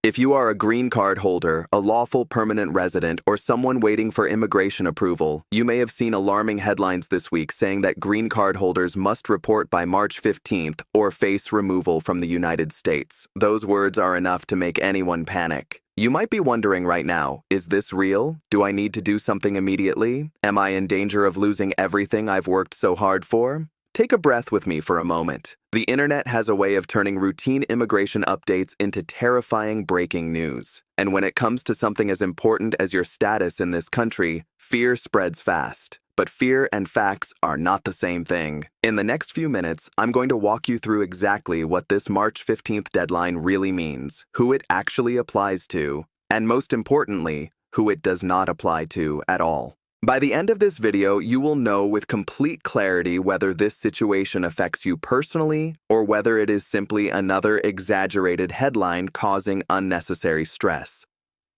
If you are a green card holder, a lawful permanent resident, or someone waiting for immigration approval, you may have seen alarming headlines this week saying that green card holders must report by March 15th or face removal from the United States. Those words are enough to make anyone panic. You might be wondering right now, is this real? Do I need to do something immediately? Am I in danger of losing everything I've worked so hard for? Take a breath with me for a moment. The internet has a way of turning routine immigration updates into terrifying breaking news. And when it comes to something as important as your status in this country, fear spreads fast. But fear and facts are not the same thing. In the next few minutes, I'm going to walk you through exactly what this March 15th deadline really means, who it actually applies to, and most importantly, who it does not apply to at all. By the end of this video, you will know with complete clarity whether this situation affects you personally or whether it is simply another exaggerated headline causing unnecessary stress.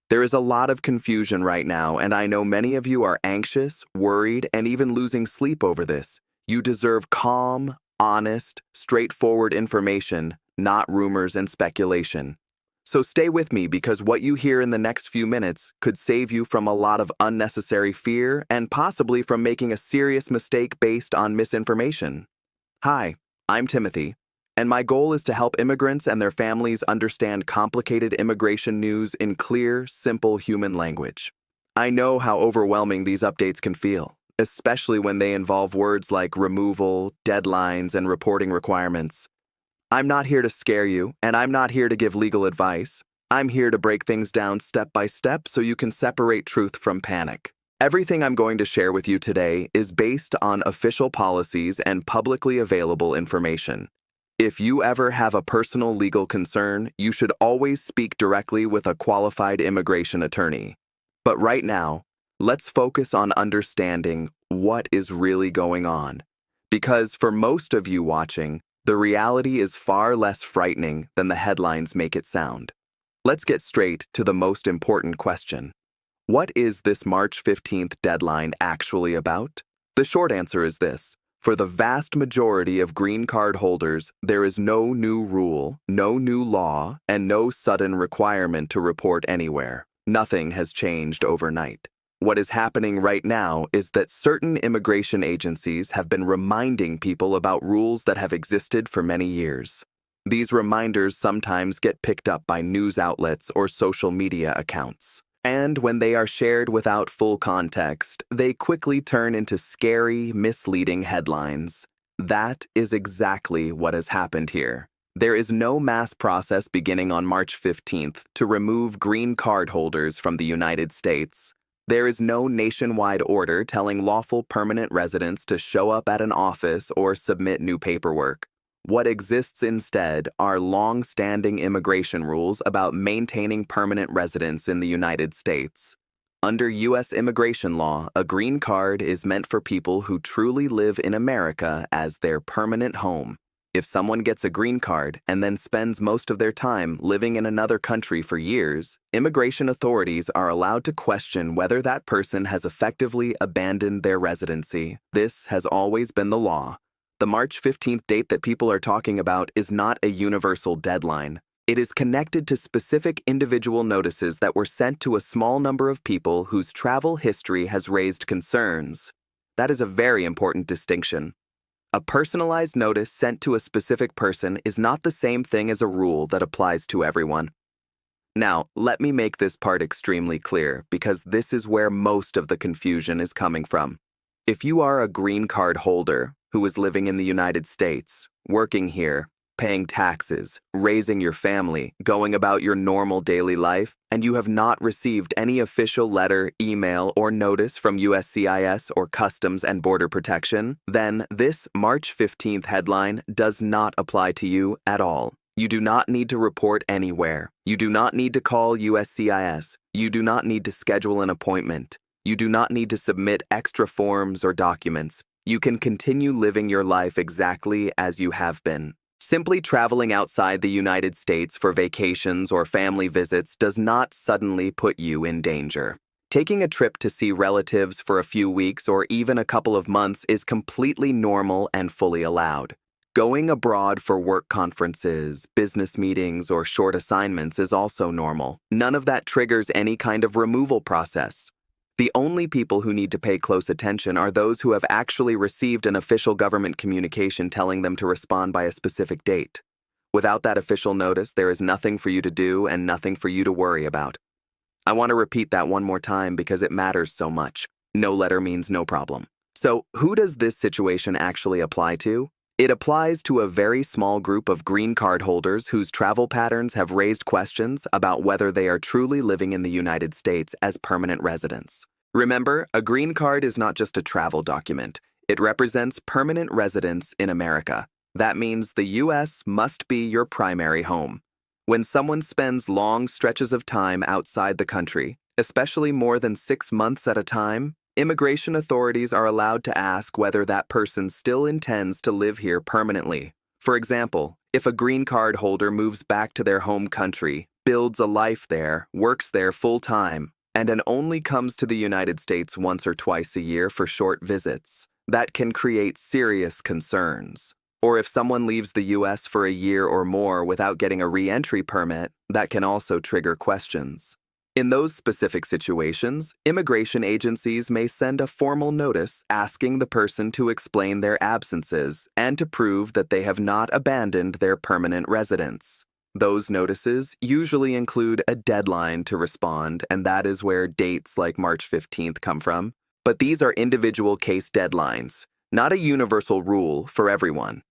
There is a lot of confusion right now, and I know many of you are anxious, worried, and even losing sleep over this. You deserve calm, honest, straightforward information, not rumors and speculation. So stay with me because what you hear in the next few minutes could save you from a lot of unnecessary fear and possibly from making a serious mistake based on misinformation. Hi, I'm Timothy, and my goal is to help immigrants and their families understand complicated immigration news in clear, simple human language. I know how overwhelming these updates can feel, especially when they involve words like removal, deadlines, and reporting requirements. I'm not here to scare you, and I'm not here to give legal advice. I'm here to break things down step by step so you can separate truth from panic. Everything I'm going to share with you today is based on official policies and publicly available information. If you ever have a personal legal concern, you should always speak directly with a qualified immigration attorney. But right now, let's focus on understanding what is really going on. Because for most of you watching, the reality is far less frightening than the headlines make it sound. Let's get straight to the most important question. What is this March 15th deadline actually about? The short answer is this. For the vast majority of green card holders, there is no new rule, no new law, and no sudden requirement to report anywhere. Nothing has changed overnight. What is happening right now is that certain immigration agencies have been reminding people about rules that have existed for many years. These reminders sometimes get picked up by news outlets or social media accounts. And when they are shared without full context, they quickly turn into scary, misleading headlines. That is exactly what has happened here. There is no mass process beginning on March 15th to remove green card holders from the United States. There is no nationwide order telling lawful permanent residents to show up at an office or submit new paperwork. What exists instead are long-standing immigration rules about maintaining permanent residence in the United States. Under U.S. immigration law, a green card is meant for people who truly live in America as their permanent home. If someone gets a green card and then spends most of their time living in another country for years, immigration authorities are allowed to question whether that person has effectively abandoned their residency. This has always been the law. The March 15th date that people are talking about is not a universal deadline. It is connected to specific individual notices that were sent to a small number of people whose travel history has raised concerns. That is a very important distinction. A personalized notice sent to a specific person is not the same thing as a rule that applies to everyone. Now, let me make this part extremely clear because this is where most of the confusion is coming from. If you are a green card holder who is living in the United States, working here, paying taxes, raising your family, going about your normal daily life, and you have not received any official letter, email, or notice from USCIS or Customs and Border Protection, then this March 15th headline does not apply to you at all. You do not need to report anywhere. You do not need to call USCIS. You do not need to schedule an appointment. You do not need to submit extra forms or documents. You can continue living your life exactly as you have been. Simply traveling outside the United States for vacations or family visits does not suddenly put you in danger. Taking a trip to see relatives for a few weeks or even a couple of months is completely normal and fully allowed. Going abroad for work conferences, business meetings, or short assignments is also normal. None of that triggers any kind of removal process. The only people who need to pay close attention are those who have actually received an official government communication telling them to respond by a specific date. Without that official notice, there is nothing for you to do and nothing for you to worry about. I want to repeat that one more time because it matters so much. No letter means no problem. So, who does this situation actually apply to? It applies to a very small group of green card holders whose travel patterns have raised questions about whether they are truly living in the United States as permanent residents. Remember, a green card is not just a travel document. It represents permanent residence in America. That means the U.S. must be your primary home. When someone spends long stretches of time outside the country, especially more than 6 months at a time, immigration authorities are allowed to ask whether that person still intends to live here permanently. For example, if a green card holder moves back to their home country, builds a life there, works there full-time, and then only comes to the United States once or twice a year for short visits, that can create serious concerns. Or if someone leaves the U.S. for a year or more without getting a re-entry permit, that can also trigger questions. In those specific situations, immigration agencies may send a formal notice asking the person to explain their absences and to prove that they have not abandoned their permanent residence. Those notices usually include a deadline to respond, and that is where dates like March 15th come from. But these are individual case deadlines, not a universal rule for everyone.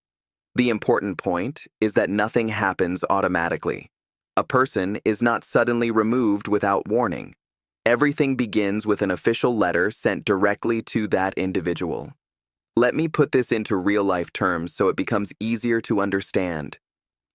The important point is that nothing happens automatically. A person is not suddenly removed without warning. Everything begins with an official letter sent directly to that individual. Let me put this into real-life terms so it becomes easier to understand.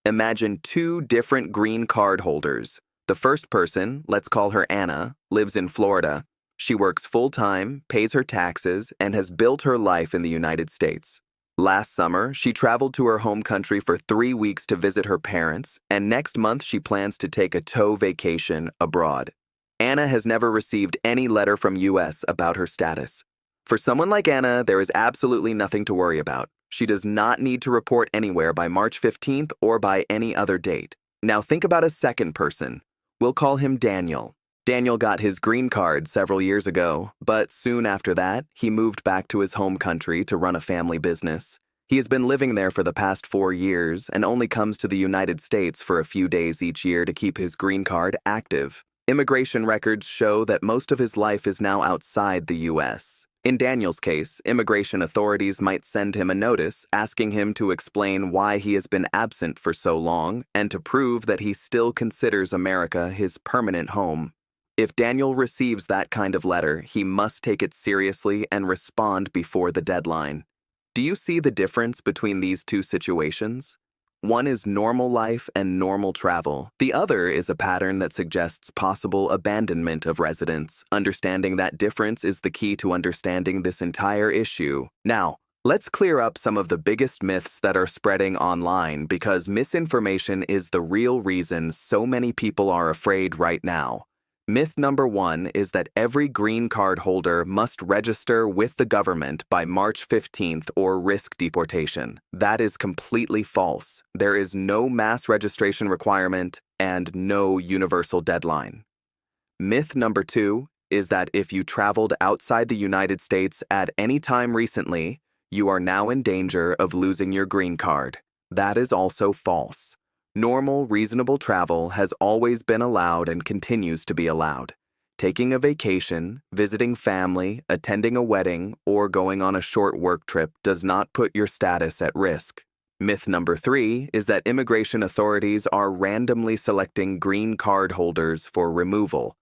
Imagine 2 different green card holders. The first person, let's call her Anna, lives in Florida. She works full-time, pays her taxes, and has built her life in the United States. Last summer, she traveled to her home country for 3 weeks to visit her parents, and next month she plans to take a tow vacation abroad. Anna has never received any letter from U.S. about her status. For someone like Anna, there is absolutely nothing to worry about. She does not need to report anywhere by March 15th or by any other date. Now think about a second person. We'll call him Daniel. Daniel got his green card several years ago, but soon after that, he moved back to his home country to run a family business. He has been living there for the past 4 years and only comes to the United States for a few days each year to keep his green card active. Immigration records show that most of his life is now outside the U.S. In Daniel's case, immigration authorities might send him a notice asking him to explain why he has been absent for so long and to prove that he still considers America his permanent home. If Daniel receives that kind of letter, he must take it seriously and respond before the deadline. Do you see the difference between these 2 situations? One is normal life and normal travel. The other is a pattern that suggests possible abandonment of residence. Understanding that difference is the key to understanding this entire issue. Now, let's clear up some of the biggest myths that are spreading online because misinformation is the real reason so many people are afraid right now. Myth number 1 is that every green card holder must register with the government by March 15th or risk deportation. That is completely false. There is no mass registration requirement and no universal deadline. Myth number 2 is that if you traveled outside the United States at any time recently, you are now in danger of losing your green card. That is also false. Normal, reasonable travel has always been allowed and continues to be allowed. Taking a vacation, visiting family, attending a wedding, or going on a short work trip does not put your status at risk. Myth number 3 is that immigration authorities are randomly selecting green card holders for removal.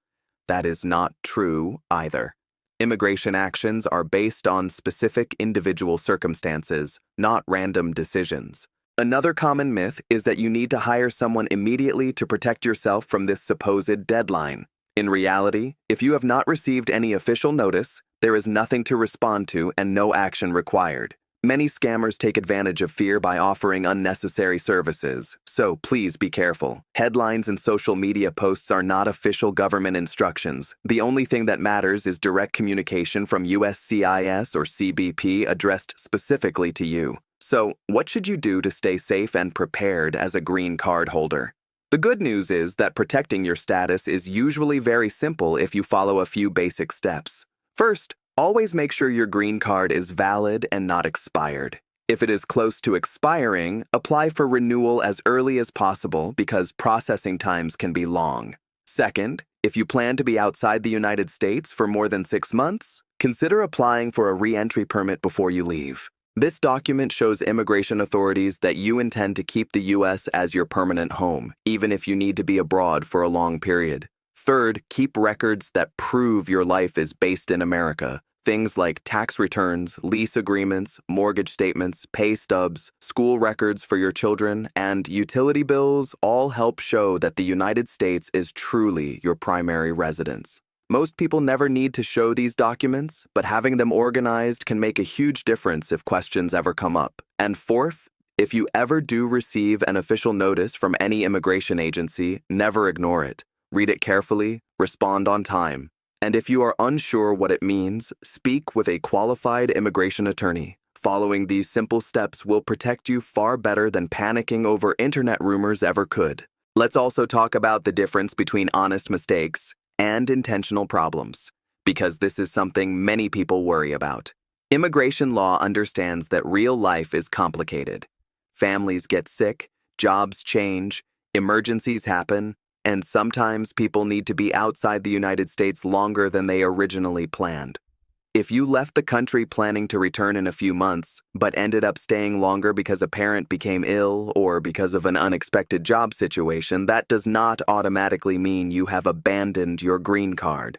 That is not true either. Immigration actions are based on specific individual circumstances, not random decisions. Another common myth is that you need to hire someone immediately to protect yourself from this supposed deadline. In reality, if you have not received any official notice, there is nothing to respond to and no action required. Many scammers take advantage of fear by offering unnecessary services, so please be careful. Headlines and social media posts are not official government instructions. The only thing that matters is direct communication from USCIS or CBP addressed specifically to you. So, what should you do to stay safe and prepared as a green card holder? The good news is that protecting your status is usually very simple if you follow a few basic steps. First, always make sure your green card is valid and not expired. If it is close to expiring, apply for renewal as early as possible because processing times can be long. Second, if you plan to be outside the United States for more than 6 months, consider applying for a re-entry permit before you leave. This document shows immigration authorities that you intend to keep the U.S. as your permanent home, even if you need to be abroad for a long period. Third, keep records that prove your life is based in America. Things like tax returns, lease agreements, mortgage statements, pay stubs, school records for your children, and utility bills all help show that the United States is truly your primary residence. Most people never need to show these documents, but having them organized can make a huge difference if questions ever come up. And fourth, if you ever do receive an official notice from any immigration agency, never ignore it. Read it carefully, respond on time. And if you are unsure what it means, speak with a qualified immigration attorney. Following these simple steps will protect you far better than panicking over internet rumors ever could. Let's also talk about the difference between honest mistakes and intentional problems, because this is something many people worry about. Immigration law understands that real life is complicated. Families get sick, jobs change, emergencies happen, and sometimes people need to be outside the United States longer than they originally planned. If you left the country planning to return in a few months, but ended up staying longer because a parent became ill or because of an unexpected job situation, that does not automatically mean you have abandoned your green card.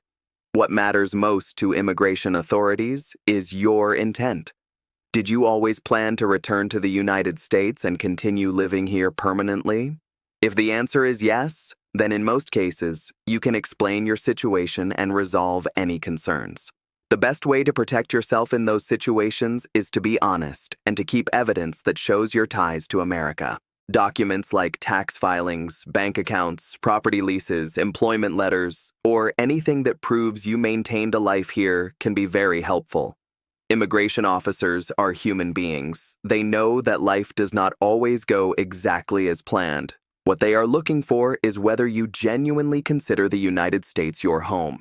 What matters most to immigration authorities is your intent. Did you always plan to return to the United States and continue living here permanently? If the answer is yes, then in most cases, you can explain your situation and resolve any concerns. The best way to protect yourself in those situations is to be honest and to keep evidence that shows your ties to America. Documents like tax filings, bank accounts, property leases, employment letters, or anything that proves you maintained a life here can be very helpful. Immigration officers are human beings. They know that life does not always go exactly as planned. What they are looking for is whether you genuinely consider the United States your home.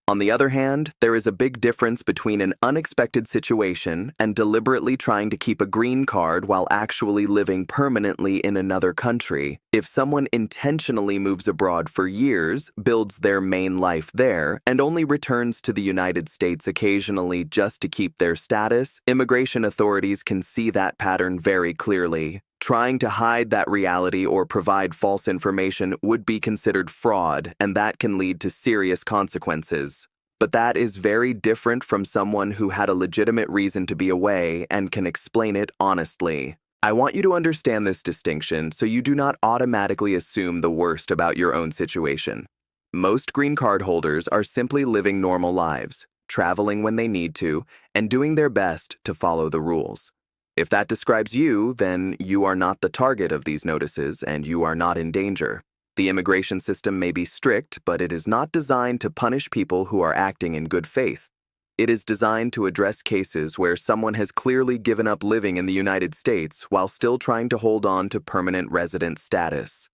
On the other hand, there is a big difference between an unexpected situation and deliberately trying to keep a green card while actually living permanently in another country. If someone intentionally moves abroad for years, builds their main life there, and only returns to the United States occasionally just to keep their status, immigration authorities can see that pattern very clearly. Trying to hide that reality or provide false information would be considered fraud, and that can lead to serious consequences. But that is very different from someone who had a legitimate reason to be away and can explain it honestly. I want you to understand this distinction so you do not automatically assume the worst about your own situation. Most green card holders are simply living normal lives, traveling when they need to, and doing their best to follow the rules. If that describes you, then you are not the target of these notices and you are not in danger. The immigration system may be strict, but it is not designed to punish people who are acting in good faith. It is designed to address cases where someone has clearly given up living in the United States while still trying to hold on to permanent resident status.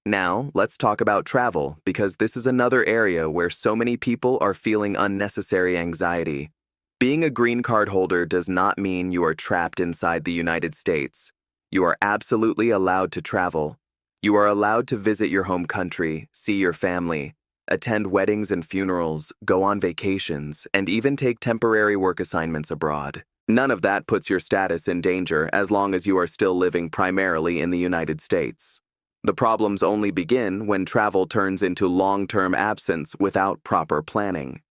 Now, let's talk about travel, because this is another area where so many people are feeling unnecessary anxiety. Being a green card holder does not mean you are trapped inside the United States. You are absolutely allowed to travel. You are allowed to visit your home country, see your family, attend weddings and funerals, go on vacations, and even take temporary work assignments abroad. None of that puts your status in danger as long as you are still living primarily in the United States. The problems only begin when travel turns into long-term absence without proper planning.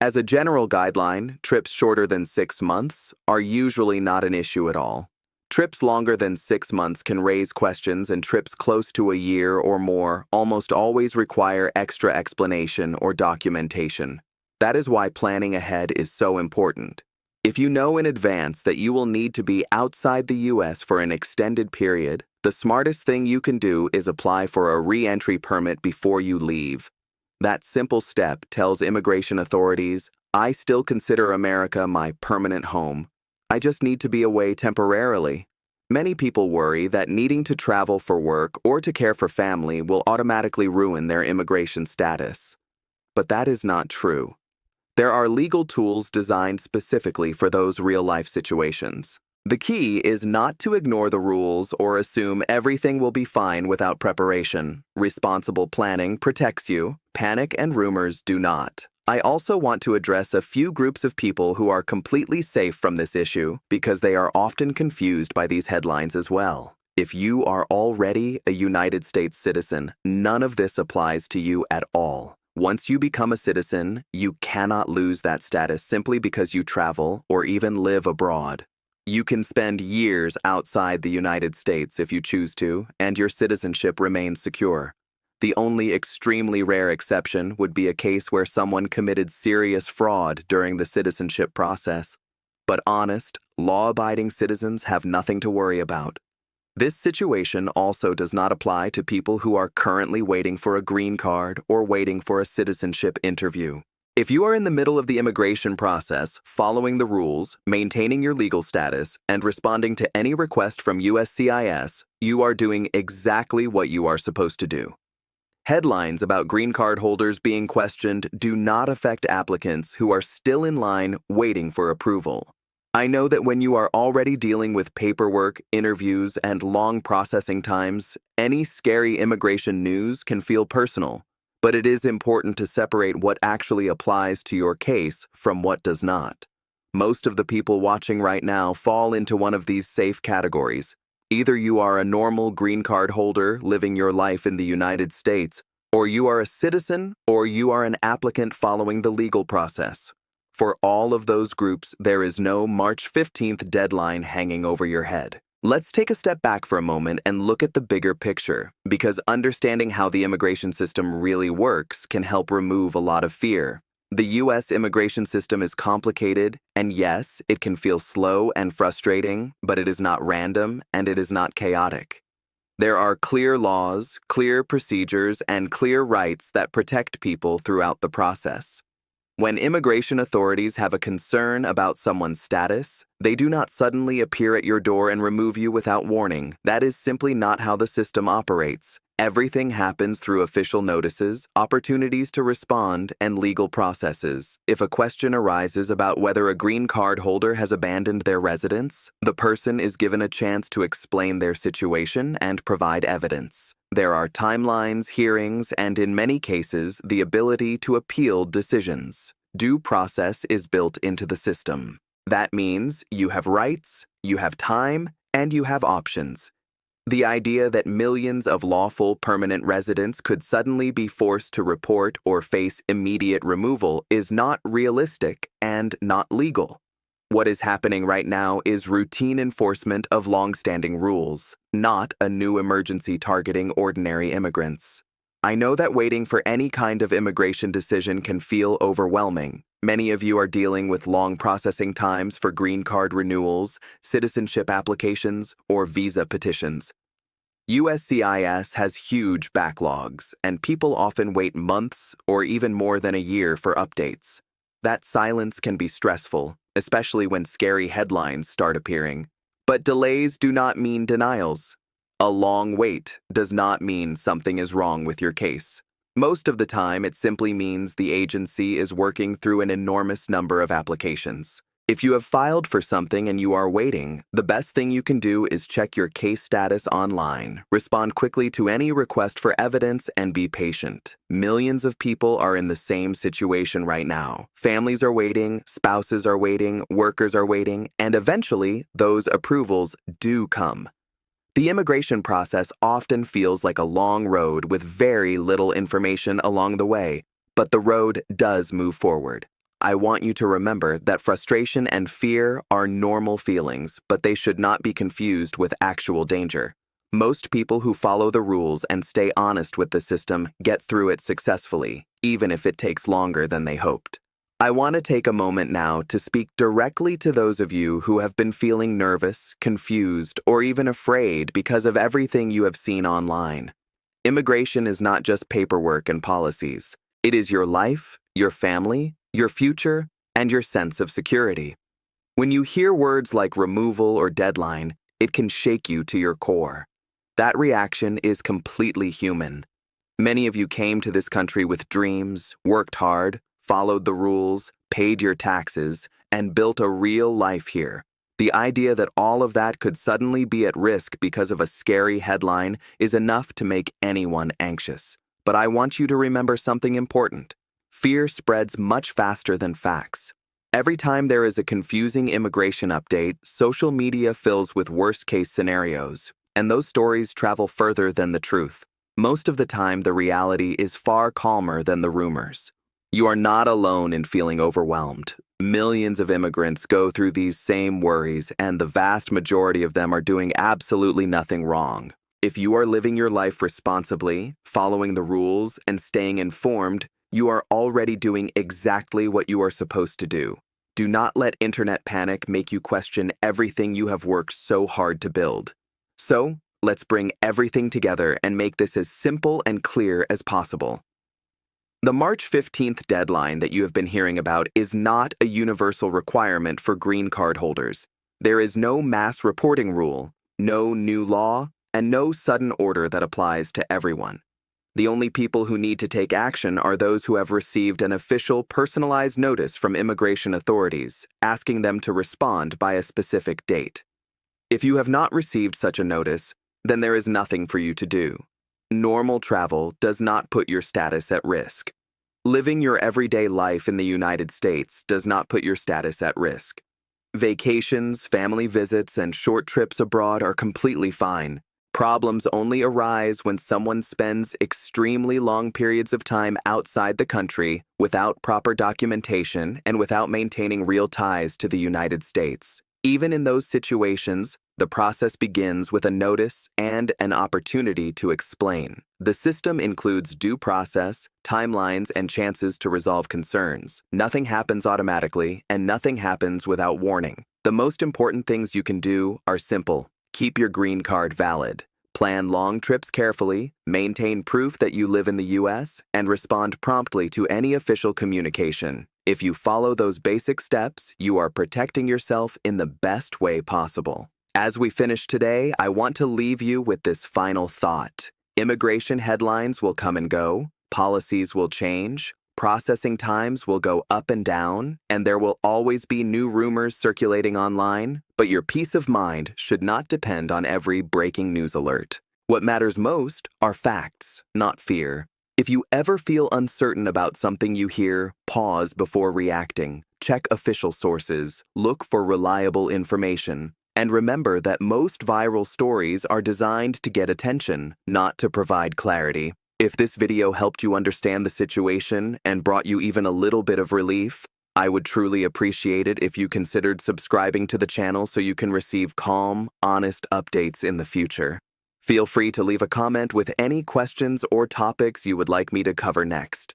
As a general guideline, trips shorter than 6 months are usually not an issue at all. Trips longer than 6 months can raise questions, and trips close to a year or more almost always require extra explanation or documentation. That is why planning ahead is so important. If you know in advance that you will need to be outside the U.S. for an extended period, the smartest thing you can do is apply for a re-entry permit before you leave. That simple step tells immigration authorities, I still consider America my permanent home. I just need to be away temporarily. Many people worry that needing to travel for work or to care for family will automatically ruin their immigration status. But that is not true. There are legal tools designed specifically for those real-life situations. The key is not to ignore the rules or assume everything will be fine without preparation. Responsible planning protects you. Panic and rumors do not. I also want to address a few groups of people who are completely safe from this issue because they are often confused by these headlines as well. If you are already a United States citizen, none of this applies to you at all. Once you become a citizen, you cannot lose that status simply because you travel or even live abroad. You can spend years outside the United States if you choose to, and your citizenship remains secure. The only extremely rare exception would be a case where someone committed serious fraud during the citizenship process. But honest, law-abiding citizens have nothing to worry about. This situation also does not apply to people who are currently waiting for a green card or waiting for a citizenship interview. If you are in the middle of the immigration process, following the rules, maintaining your legal status, and responding to any request from USCIS, you are doing exactly what you are supposed to do. Headlines about green card holders being questioned do not affect applicants who are still in line waiting for approval. I know that when you are already dealing with paperwork, interviews, and long processing times, any scary immigration news can feel personal. But it is important to separate what actually applies to your case from what does not. Most of the people watching right now fall into one of these safe categories. Either you are a normal green card holder living your life in the United States, or you are a citizen, or you are an applicant following the legal process. For all of those groups, there is no March 15th deadline hanging over your head. Let's take a step back for a moment and look at the bigger picture, because understanding how the immigration system really works can help remove a lot of fear. The U.S. immigration system is complicated, and yes, it can feel slow and frustrating, but it is not random and it is not chaotic. There are clear laws, clear procedures, and clear rights that protect people throughout the process. When immigration authorities have a concern about someone's status, they do not suddenly appear at your door and remove you without warning. That is simply not how the system operates. Everything happens through official notices, opportunities to respond, and legal processes. If a question arises about whether a green card holder has abandoned their residence, the person is given a chance to explain their situation and provide evidence. There are timelines, hearings, and in many cases, the ability to appeal decisions. Due process is built into the system. That means you have rights, you have time, and you have options. The idea that millions of lawful permanent residents could suddenly be forced to report or face immediate removal is not realistic and not legal. What is happening right now is routine enforcement of long-standing rules, not a new emergency targeting ordinary immigrants. I know that waiting for any kind of immigration decision can feel overwhelming. Many of you are dealing with long processing times for green card renewals, citizenship applications, or visa petitions. USCIS has huge backlogs, and people often wait months or even more than a year for updates. That silence can be stressful, especially when scary headlines start appearing. But delays do not mean denials. A long wait does not mean something is wrong with your case. Most of the time, it simply means the agency is working through an enormous number of applications. If you have filed for something and you are waiting, the best thing you can do is check your case status online, respond quickly to any request for evidence, and be patient. Millions of people are in the same situation right now. Families are waiting, spouses are waiting, workers are waiting, and eventually, those approvals do come. The immigration process often feels like a long road with very little information along the way, but the road does move forward. I want you to remember that frustration and fear are normal feelings, but they should not be confused with actual danger. Most people who follow the rules and stay honest with the system get through it successfully, even if it takes longer than they hoped. I want to take a moment now to speak directly to those of you who have been feeling nervous, confused, or even afraid because of everything you have seen online. Immigration is not just paperwork and policies. It is your life, your family, your future, and your sense of security. When you hear words like removal or deadline, it can shake you to your core. That reaction is completely human. Many of you came to this country with dreams, worked hard, followed the rules, paid your taxes, and built a real life here. The idea that all of that could suddenly be at risk because of a scary headline is enough to make anyone anxious. But I want you to remember something important. Fear spreads much faster than facts. Every time there is a confusing immigration update, social media fills with worst-case scenarios, and those stories travel further than the truth. Most of the time, the reality is far calmer than the rumors. You are not alone in feeling overwhelmed. Millions of immigrants go through these same worries, and the vast majority of them are doing absolutely nothing wrong. If you are living your life responsibly, following the rules, and staying informed, you are already doing exactly what you are supposed to do. Do not let internet panic make you question everything you have worked so hard to build. So, let's bring everything together and make this as simple and clear as possible. The March 15th deadline that you have been hearing about is not a universal requirement for green card holders. There is no mass reporting rule, no new law, and no sudden order that applies to everyone. The only people who need to take action are those who have received an official personalized notice from immigration authorities asking them to respond by a specific date. If you have not received such a notice, then there is nothing for you to do. Normal travel does not put your status at risk. Living your everyday life in the United States does not put your status at risk. Vacations, family visits, and short trips abroad are completely fine. Problems only arise when someone spends extremely long periods of time outside the country without proper documentation and without maintaining real ties to the United States. Even in those situations, the process begins with a notice and an opportunity to explain. The system includes due process, timelines, and chances to resolve concerns. Nothing happens automatically, and nothing happens without warning. The most important things you can do are simple. Keep your green card valid. Plan long trips carefully, maintain proof that you live in the U.S., and respond promptly to any official communication. If you follow those basic steps, you are protecting yourself in the best way possible. As we finish today, I want to leave you with this final thought. Immigration headlines will come and go, policies will change, processing times will go up and down, and there will always be new rumors circulating online, but your peace of mind should not depend on every breaking news alert. What matters most are facts, not fear. If you ever feel uncertain about something you hear, pause before reacting. Check official sources, look for reliable information, and remember that most viral stories are designed to get attention, not to provide clarity. If this video helped you understand the situation and brought you even a little bit of relief, I would truly appreciate it if you considered subscribing to the channel so you can receive calm, honest updates in the future. Feel free to leave a comment with any questions or topics you would like me to cover next.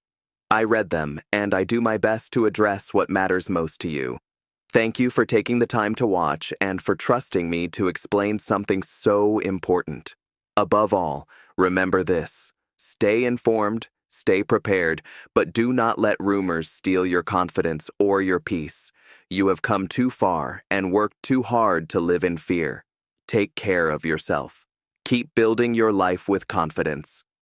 I read them, and I do my best to address what matters most to you. Thank you for taking the time to watch and for trusting me to explain something so important. Above all, remember this. Stay informed, stay prepared, but do not let rumors steal your confidence or your peace. You have come too far and worked too hard to live in fear. Take care of yourself. Keep building your life with confidence.